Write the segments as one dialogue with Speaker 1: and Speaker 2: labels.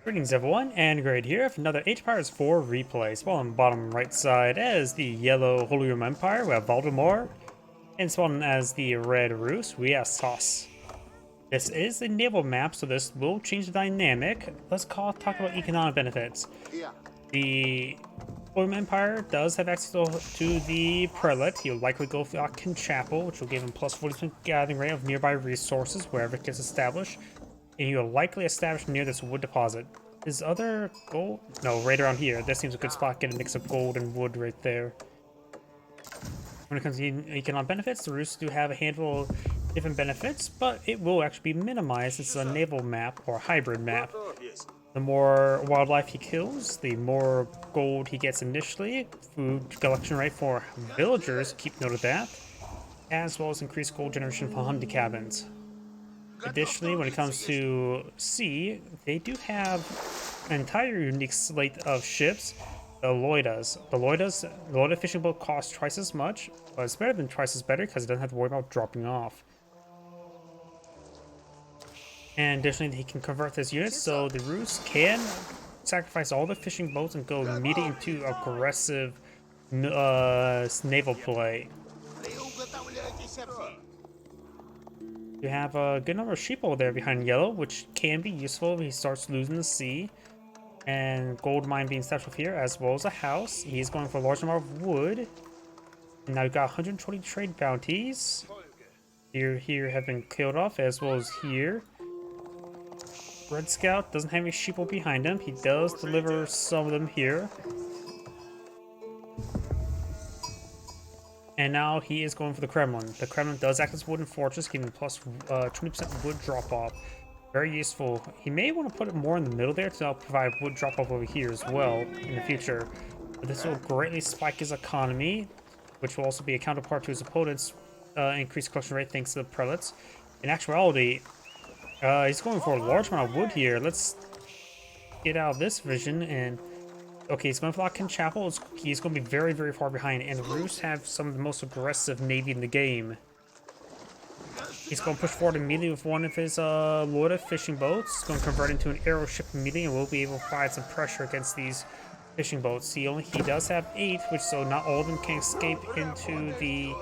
Speaker 1: Greetings everyone, and Grade here for another Age of Empires 4 replay. Spawning on the bottom right side as the yellow Holy Roman Empire, we have Valdemar, and spawning as the red Rus, we have SAS. This is the naval map, so this will change the dynamic. Let's talk about economic benefits. The Holy Roman Empire does have access to the prelate. He'll likely go for Agion Chapel, which will give him plus 40% gathering rate of nearby resources wherever it gets established. And you will likely establish near this wood deposit. Is other gold? No, right around here. This seems a good spot. Get a mix of gold and wood right there. When it comes to economic benefits, the Rus do have a handful of different benefits, but it will actually be minimized. It's a naval map or hybrid map. The more wildlife he kills, the more gold he gets initially. Food collection rate for villagers, keep note of that. As well as increased gold generation for hunting cabins. Additionally, when it comes to sea, they do have an entire unique slate of ships. The Lloydas. The Lloyda fishing boat costs twice as much, but it's better than twice as better because it doesn't have to worry about dropping off. And additionally, he can convert this unit, so the Rus can sacrifice all the fishing boats and go immediately into aggressive naval play. You have a good number of sheep over there behind yellow, which can be useful if he starts losing the sea. And gold mine being established here, as well as a house. He's going for a large number of wood. And now we've got 120 trade bounties. Here have been killed off, as well as here. Red Scout doesn't have any sheep behind him. He does deliver some of them here. And now he is going for the Kremlin. The Kremlin does act as a wooden fortress, giving plus 20% wood drop-off. Very useful. He may want to put it more in the middle there to help provide wood drop-off over here as well in the future. But this will greatly spike his economy, which will also be a counterpart to his opponent's increased collection rate thanks to the prelates. In actuality, he's going for a large amount of wood here. Let's get out of this vision and... Okay, he's going for Agion Chapel. He's going to be very, very far behind, and Rus have some of the most aggressive navy in the game. He's going to push forward immediately with one of his Lord fishing boats. He's going to convert into an arrow ship immediately, and we'll be able to provide some pressure against these fishing boats. He does have 8, which so not all of them can escape into the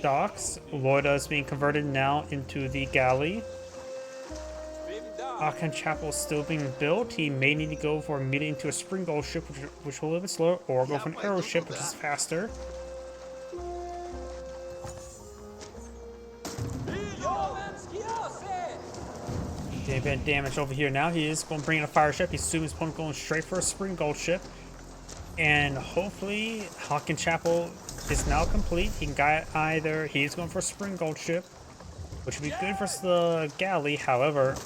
Speaker 1: docks. Lord is being converted now into the galley. Agion Chapel is still being built. He may need to go for immediately into a springboard ship, which will a little bit slower, or go for an arrow ship, which is faster. Getting a bit of damage over here now. He is going to bring in a fire ship. He's assuming his opponent going straight for a springboard ship. And hopefully, Agion Chapel is now complete. He can get either... He is going for a springboard ship, which would be good versus the galley. However,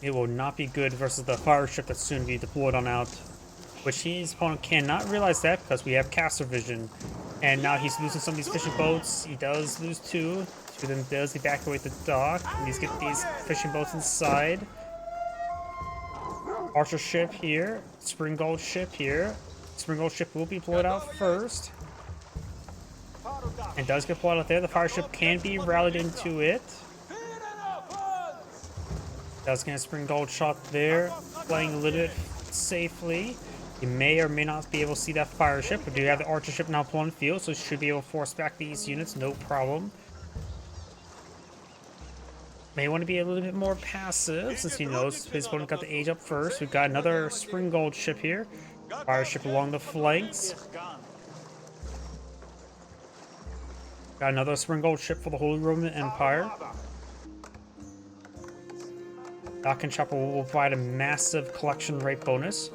Speaker 1: it will not be good versus the fire ship that's soon to be deployed on out. Which his opponent cannot realize that because we have caster vision. And now he's losing some of these fishing boats. He does lose 2. 2 of them does evacuate the dock. And he's getting these fishing boats inside. Archer ship here. Springboard ship here. Springboard ship will be deployed out first. And does get deployed out there. The fire ship can be rallied into it. Does get a springboard shot there, playing a little bit safely. You may or may not be able to see that fire ship, but do have the archer ship now pulling the field, so you should be able to force back these units, no problem. May want to be a little bit more passive, since he knows his opponent got the age up first. We've got another springboard ship here. Fire ship along the flanks. Got another springboard ship for the Holy Roman Empire. Agion Chapel will provide a massive collection rate bonus,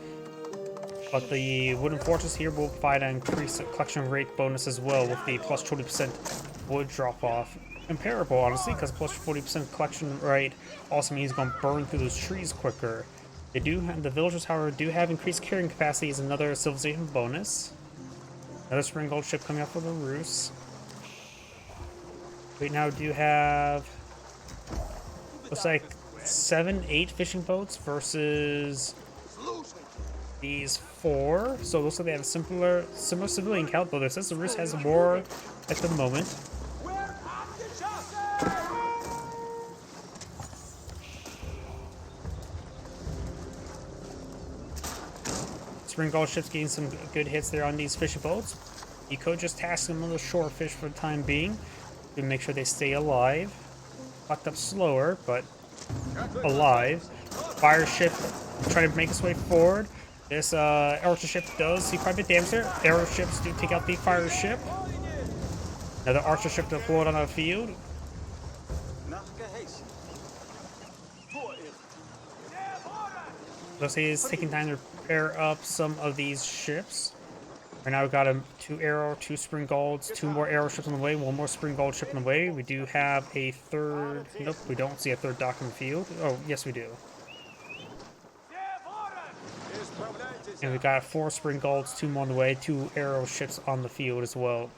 Speaker 1: but the wooden fortress here will provide an increased collection rate bonus as well with the plus 20% wood drop off. Comparable, honestly, because plus 40% collection rate also means it's going to burn through those trees quicker. The villagers, however, do have increased carrying capacity as another civilization bonus. Another springboard ship coming up for the Rus. We now do have, looks like 7, 8 fishing boats versus these 4. So it looks like they have a similar civilian count, though it says the Rus has more at the moment. Spring Gold ships getting some good hits there on these fishing boats. You could just task them with a short fish for the time being to make sure they stay alive. Fucked up slower, but alive. Fire ship trying to make its way forward. This arrow ship does see quite a bit of damage there. Arrow ships do take out the fire ship. Another archer ship deployed on the field. Looks like he's taking time to repair up some of these ships. Right now we've got 2 spring golds, 2 more arrow ships on the way, 1 more spring gold ship on the way. We do have a third. Nope, we don't see a third dock in the field. Oh, yes we do. And we got 4 spring golds, 2 more on the way, 2 arrow ships on the field as well.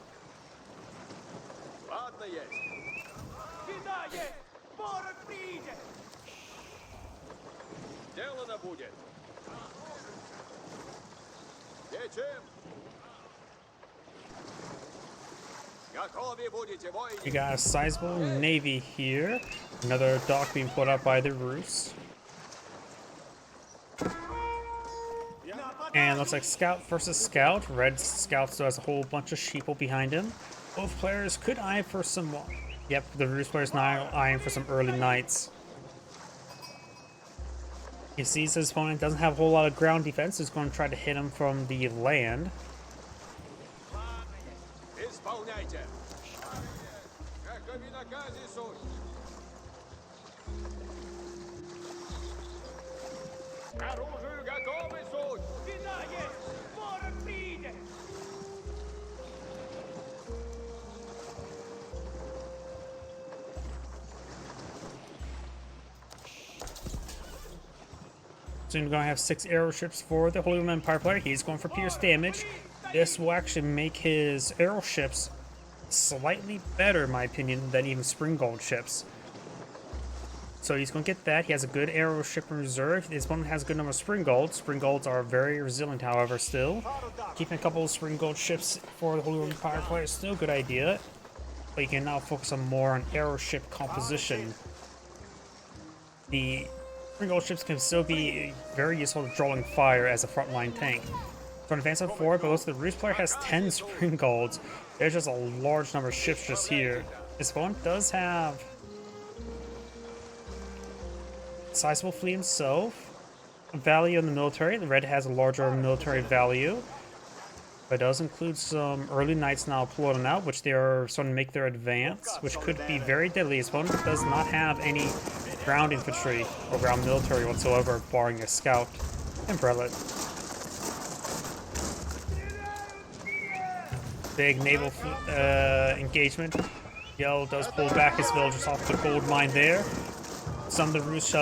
Speaker 1: We got a sizable navy here. Another dock being put up by the Rus. And looks like scout versus scout. Red scout still has a whole bunch of sheeple behind him. Both players could eye for some. Yep, the Rus player's now eyeing for some early knights. He sees his opponent doesn't have a whole lot of ground defense. He's going to try to hit him from the land. Soon we're going to have 6 arrow ships for the Holy Roman Empire player. He's going for pierce damage. This will actually make his arrow ships slightly better, in my opinion, than even spring gold ships. So he's going to get that. He has a good arrow ship in reserve. His opponent has a good number of spring golds. Spring golds are very resilient, however, still. Keeping a couple of spring gold ships for the Holy Roman Empire player is still a good idea. But you can now focus on more on arrow ship composition. The spring gold ships can still be very useful at drawing fire as a frontline tank. So advance on forward, but looks like the Rus player has 10 spring golds. There's just a large number of ships just here. His opponent does have a sizable fleet himself. A value in the military. The red has a larger military value. But it does include some early knights now floating out, which they are starting to make their advance, which could be very deadly. His opponent does not have any ground infantry or ground military whatsoever, barring a scout and prelate. Big naval engagement. Yellow does pull back his villagers off the gold mine there. Some of the Rus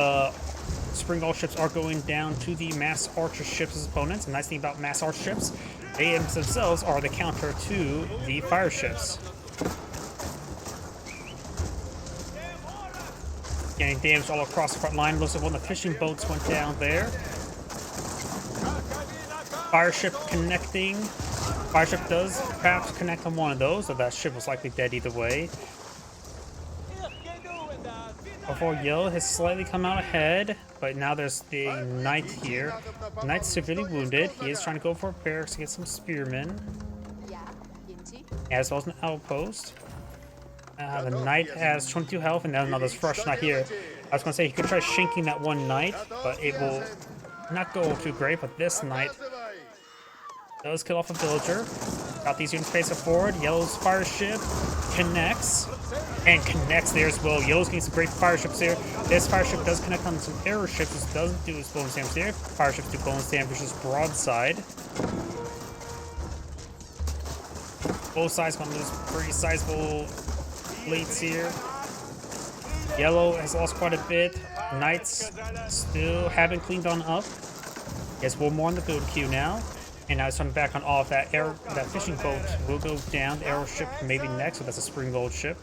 Speaker 1: spring gold ships are going down to the mass archer ships as opponents. The nice thing about mass archer ships, they themselves are the counter to the fire ships. Getting damage all across the front line. Looks like one of the fishing boats went down there. Fire ship connecting. Fire ship does perhaps connect on one of those, so that ship was likely dead either way. Before Yellow has slightly come out ahead, but now there's the knight here. The knight's severely wounded. He is trying to go for barracks to get some spearmen, as well as an outpost. The knight has 22 health, and then another fresh knight here. I was going to say he could try shanking that one knight, but it will not go too great. But this knight does kill off a villager. Got these units facing forward. Yellow's fire ship connects. And connects there as well. Yellow's getting some great fire ships there. This fire ship does connect on some arrow ships, which doesn't do its bonus damage there. Fire ships do bonus damage, which is broadside. Both sides going to lose pretty sizable fleets here. Yellow has lost quite a bit. Knights still haven't cleaned on up. He has 1 more on the build queue now. And now it's coming back on off. That fishing boat will go down. The arrow ship maybe next, so that's a spring gold ship.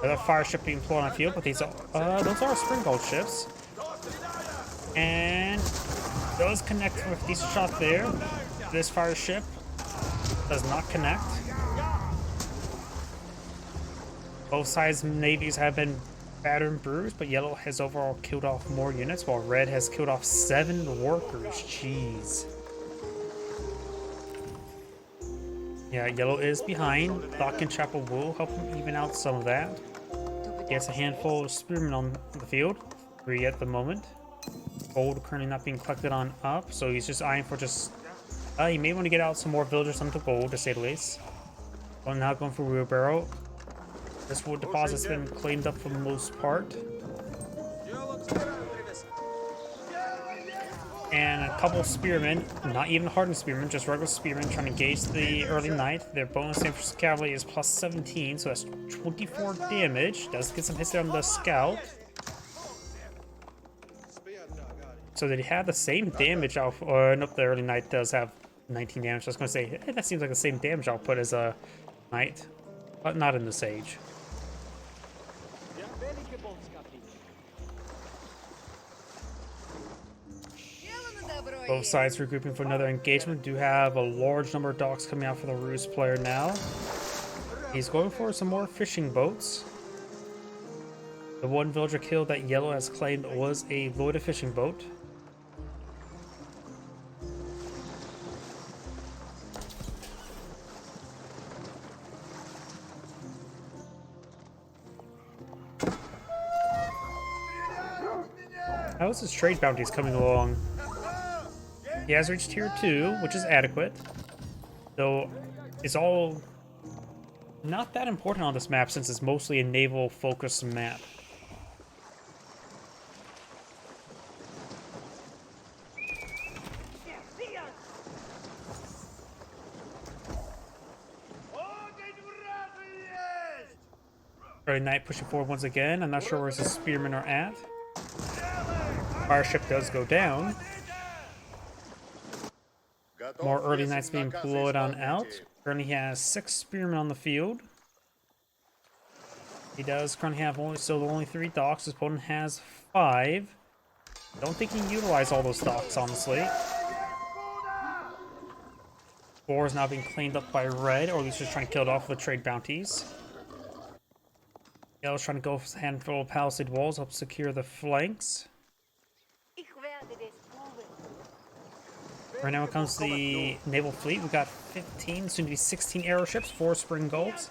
Speaker 1: Another fire ship being flown on field, but these are those are spring gold ships. And those connect with a decent shot there. This fire ship does not connect. Both sides' navies have been battered and bruised, but Yellow has overall killed off more units, while Red has killed off 7 workers. Jeez. Yeah, yellow is behind. Dock and Chapel will help him even out some of that. He has a handful of spearmen on the field. 3 at the moment. Gold currently not being collected on up, so he's just eyeing for just... he may want to get out some more villagers onto gold, to say the least. Well, now going for wheelbarrow. This wood deposit's been cleaned up for the most part. And a couple spearmen, not even hardened spearmen, just regular spearmen trying to engage the early knight. Their bonus damage for cavalry is plus 17, so that's 24 damage. Does get some hits there on the scout. So did he have the same damage output? Or nope, the early knight does have 19 damage. I was going to say, that seems like the same damage output as a knight, but not in this age. Both sides regrouping for another engagement. Do have a large number of docks coming out for the Roost player now. He's going for some more fishing boats. The one villager kill that yellow has claimed was a loaded fishing boat. How's his trade bounties coming along? He has reached tier 2, which is adequate. Though it's all not that important on this map since it's mostly a naval focused map. Early Knight pushing forward once again. I'm not sure where his spearmen are at. Fire ship does go down. More early knights being deployed on out. Currently he has 6 spearmen on the field. He does currently have only 3 docks. His opponent has 5. Don't think he can utilize all those docks, honestly. 4 is now being cleaned up by red, or at least just trying to kill it off with trade bounties. Yellow's trying to go for a handful of palisade walls, help secure the flanks. Right now it comes to the naval fleet. We've got 15, soon to be 16 aeroships, 4 spring golds.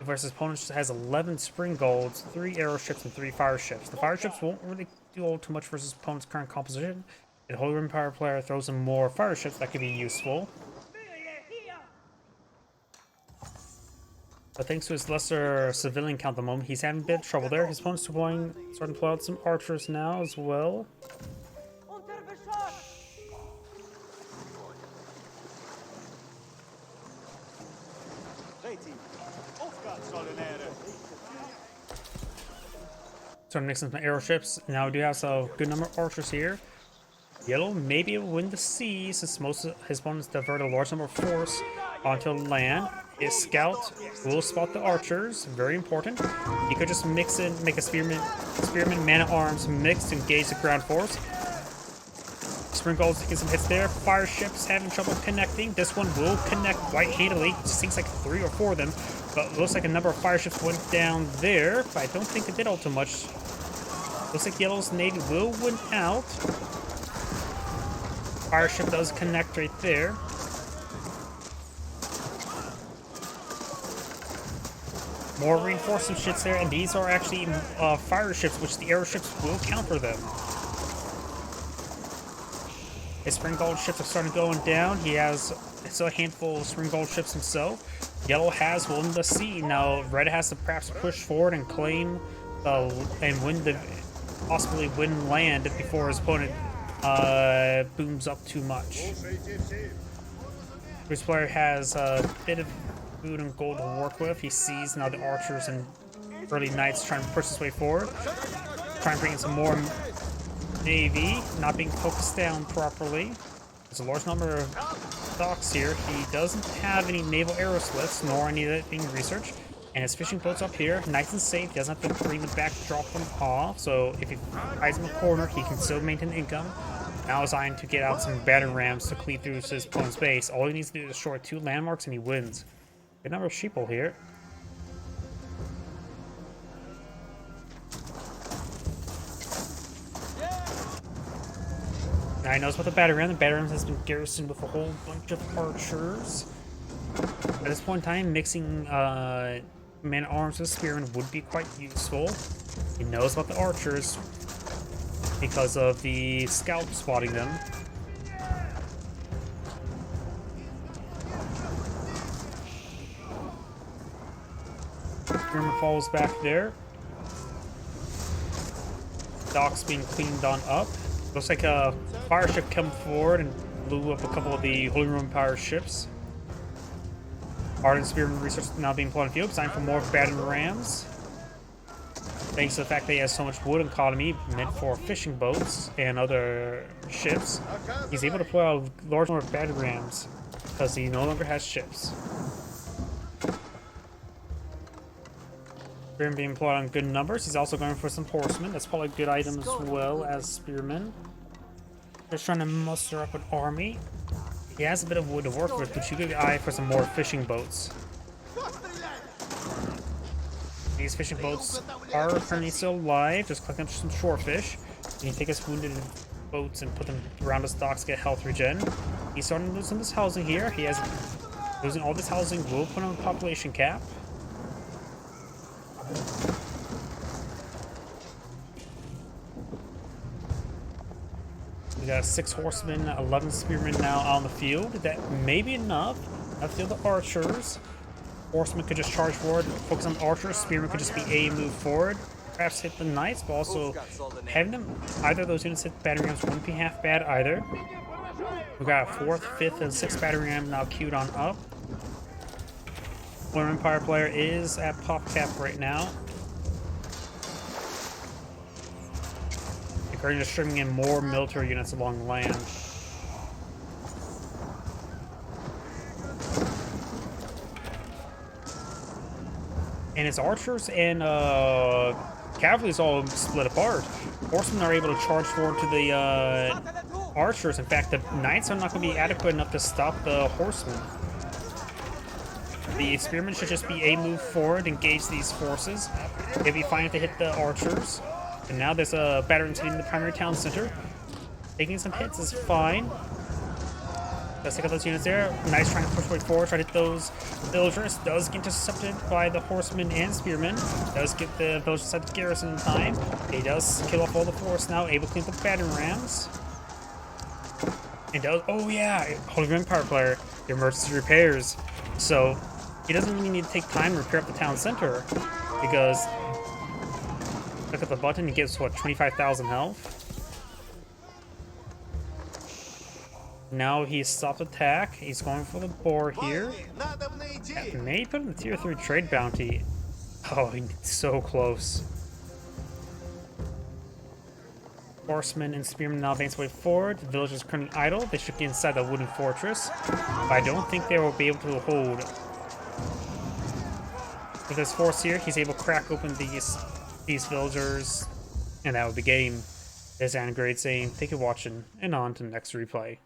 Speaker 1: Versus opponent has 11 spring golds, 3 aeroships, and 3 fire ships. The fire ships won't really do all too much versus opponent's current composition. The Holy Empire player throws in more fire ships that could be useful. But thanks to his lesser civilian count at the moment, he's having a bit of trouble there. His opponent's starting to pull out some archers now as well. So I'm mixing some aeroships. Now we do have a good number of archers here. Yellow may be able to win the sea since most of his opponents divert a large number of force onto land. His scout will spot the archers, very important. He could just mix in, make a spearman, man-at-arms mix to engage the ground force. Spring golds to get some hits there. Fire ships having trouble connecting. This one will connect quite handily. It just seems like 3 or 4 of them. But it looks like a number of fire ships went down there. But I don't think it did all too much. Looks like Yellow's Navy will win out. Fire ship does connect right there. More reinforcement ships there, and these are actually fire ships, which the aeroships will counter them. His spring gold ships are starting going down. He has still a handful of spring gold ships himself. Yellow has won the sea. Now red has to perhaps push forward and claim and win the possibly win land before his opponent booms up too much. This player has a bit of food and gold to work with. He sees now the archers and early knights trying to push his way forward. Trying to bring in some more navy, not being focused down properly. There's a large number of docks here. He doesn't have any naval aeroslits, nor any of that being researched. And his fishing boat's up here, nice and safe. He doesn't have to bring them back to drop them off. So if he hides in the corner, he can still maintain income. Now he's eyeing to get out some battering rams to cleave through his opponent's base. All he needs to do is destroy 2 landmarks and he wins. Good number of sheeple here. Now he knows about the battering ram. The battering ram has been garrisoned with a whole bunch of archers. At this point in time, mixing man-at-arms with spearmen would be quite useful. He knows about the archers because of the scout spotting them. Spearman falls back there. Dock's being cleaned on up. Looks like a fire ship come forward and blew up a couple of the Holy Roman Empire ships. Ardent Spearman research now being put on field. Time for more battering rams. Thanks to the fact that he has so much wood economy meant for fishing boats and other ships, he's able to pull out a large number of battering rams because he no longer has ships. Spearman being pulled on good numbers. He's also going for some horsemen. That's probably a good item as well as spearmen. Just trying to muster up an army. He has a bit of wood to work with, but you could eye for some more fishing boats. These fishing boats are currently still alive, just collecting some shorefish. And you take his wounded boats and put them around his docks to get health regen. He's starting to lose some of his housing here. He has losing all this housing will put on a population cap. We got 6 horsemen, 11 spearmen now on the field. That may be enough. I feel the archers. Horsemen could just charge forward, focus on archers. Spearmen could just be a move forward. Perhaps hit the knights, but also having them, either of those units hit battering rams wouldn't be half bad either. We got a 4th, 5th, and 6th battering ram now queued on up. Lord Empire player is at pop cap right now. Encouraging to streaming in more military units along the land. And its archers and cavalry is all split apart. Horsemen are able to charge forward to the archers. In fact, the knights are not going to be adequate enough to stop the horsemen. The spearmen should just be a move forward, engage these forces. They'll be fine if they hit the archers. And now there's a battering team in the primary town center. Taking some hits is fine. Let's take out those units there. Nice trying to push way forward, try to hit those villagers. Does get intercepted by the horsemen and spearmen. Does get the villagers inside the garrison in time. He does kill off all the force now, able to clean up the battering rams. And does, oh yeah, Holy Roman Empire player, the emergency repairs. So he doesn't really need to take time to repair up the town center because look at the button, it gives what, 25,000 health. Now he stopped attack. He's going for the boar here. May put him the tier 3 trade bounty. Oh, he's so close. Horsemen and spearmen now advance way forward. The villagers are currently idle. They should get inside the wooden fortress. But I don't think they will be able to hold. With his force here, he's able to crack open these villagers. And that would be game. This is Anna Great saying, thank you for watching, and on to the next replay.